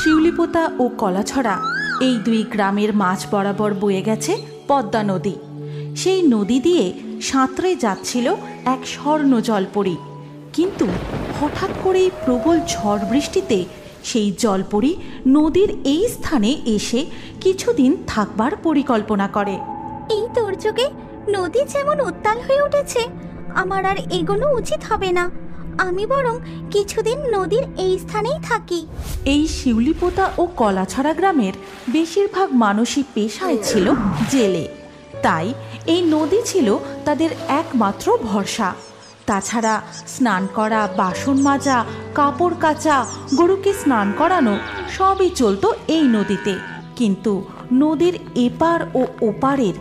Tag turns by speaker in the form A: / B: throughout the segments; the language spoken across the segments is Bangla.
A: শিউলিপোতা ও কলাছড়া এই দুই গ্রামের মাঝ বরাবর বয়ে গেছে পদ্মা নদী। সেই নদী দিয়ে সাঁতরে যাচ্ছিল এক স্বর্ণ জলপরী। কিন্তু হঠাৎ করেই প্রবল ঝড় বৃষ্টিতে সেই জলপরী নদীর এই স্থানে এসে কিছুদিন থাকবার পরিকল্পনা করে।
B: এই দুর্যোগে নদী যেমন উত্তাল হয়ে উঠেছে, আমার আর এগোনো উচিত হবে না। আমি বরং কিছুদিন নদীর এই স্থানেই থাকি।
A: এই শিউলিপোতা ও কলাছড়া গ্রামের বেশিরভাগ মানুষই পেশায় ছিল জেলে, তাই এই নদী ছিল তাদের একমাত্র ভরসা। তাছাড়া স্নান করা, বাসন মাজা, কাপড় কাচা, গরুকে স্নান করানো সবই চলতো এই নদীতে। কিন্তু নদীর এপার ও ওপারের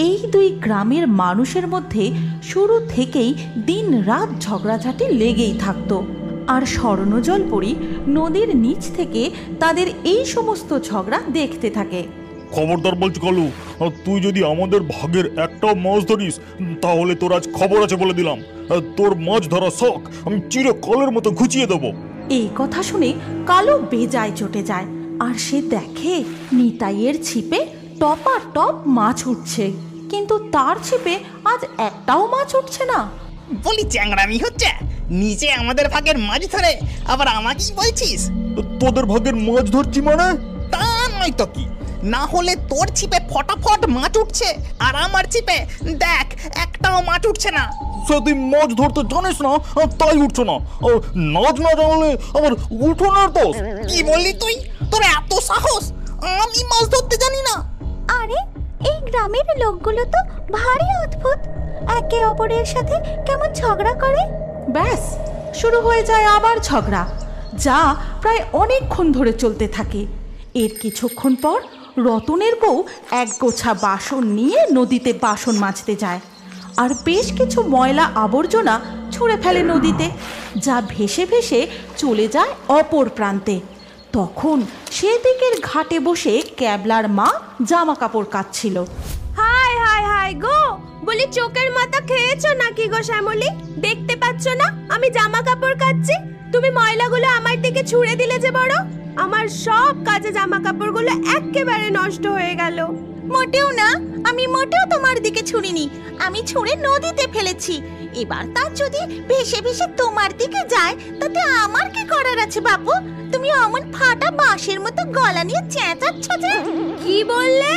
A: এই দুই গ্রামের মানুষের মধ্যে শুরু থেকেই দিন রাত ঝগড়াঝাটি লেগেই থাকতো। আর স্বর্ণ জলপরী নদীর নিচ থেকে তাদের এই সমস্ত ঝগড়া দেখতে থাকে।
C: খবরদার বলছি কালু, তুই যদি আমাদের ভাগের একটাও মাছ ধরিস তাহলে তোর আজ খবর আছে বলে দিলাম। তোর মাছ ধরা শখ আমি চিরকালের মতো ঘুচিয়ে দেবো।
A: এই কথা শুনে কালু বেজায় চটে যায়, আর সে দেখে নিতাইয়ের ছিপে টপা টপ মাছ উঠছে, কিন্তু তার ছিপে আজ একটাও মাছ উঠছে না।
D: বলি চ্যাংড়ামি হচ্ছে, নিজে আমাদের ভাগের মাছ ধরে আবার আমাকেই বলছিস?
C: তোদের ভাগের মাছ ধরছি মানে?
D: তা নয় তো কি, না হলে তোর ছিপে ফটাফট মাছ উঠছে আর আমার ছিপে দেখ একটাও মাছ উঠছে না।
C: সে তুই মাছ ধরতে জানিস না তাই উঠছো না, নাচ না জানলে আবার উঠোনের দোষ।
D: কি বললি তুই? তোর এত সাহস? আমি মাছ ধরতে জানি না?
B: আরে এই গ্রামের লোকগুলো তো ভারী অদ্ভুত, একে অপরের সাথে কেমন ঝগড়া করে।
A: ব্যাস শুরু হয়ে যায় আবার ঝগড়া, যা প্রায় অনেকক্ষণ ধরে চলতে থাকে। এর কিছুক্ষণ পর রতনের বউ এক গোছা বাসন নিয়ে নদীতে বাসন মাজতে যায়, আর বেশ কিছু ময়লা আবর্জনা ছুঁড়ে ফেলে নদীতে, যা ভেসে ভেসে চলে যায় অপর প্রান্তে। তখন সেদিকের ঘাটে বসে ক্যাবলার মা জামা কাপড় কাচ্ছিল।
E: হায় হায় হায় গো, বলি চোখের মাথা খেয়েছো নাকি গো শ্যামলী? দেখতে পাচ্ছ না আমি জামা কাপড় কাচ্ছি? তুমি ময়লাগুলো আমার দিকে ছুঁড়ে দিলে যে বড়, আমার সব কাজে জামা কাপড়গুলো একেবারে নষ্ট হয়ে গেল।
B: মোটেও না, আমি মোটেও তোমার দিকে ছুঁড়িনি, আমি ছুঁড়ে নদীতে ফেলেছি। এবার তা যদি ভেসে ভেসে তোমার দিকে যায় তাতে আমার কি করার আছে বাপু? তুমি অমন ফাটা বাঁশের মতো গলা নিয়ে চেঁচাচ্ছ যে।
E: কি বললে?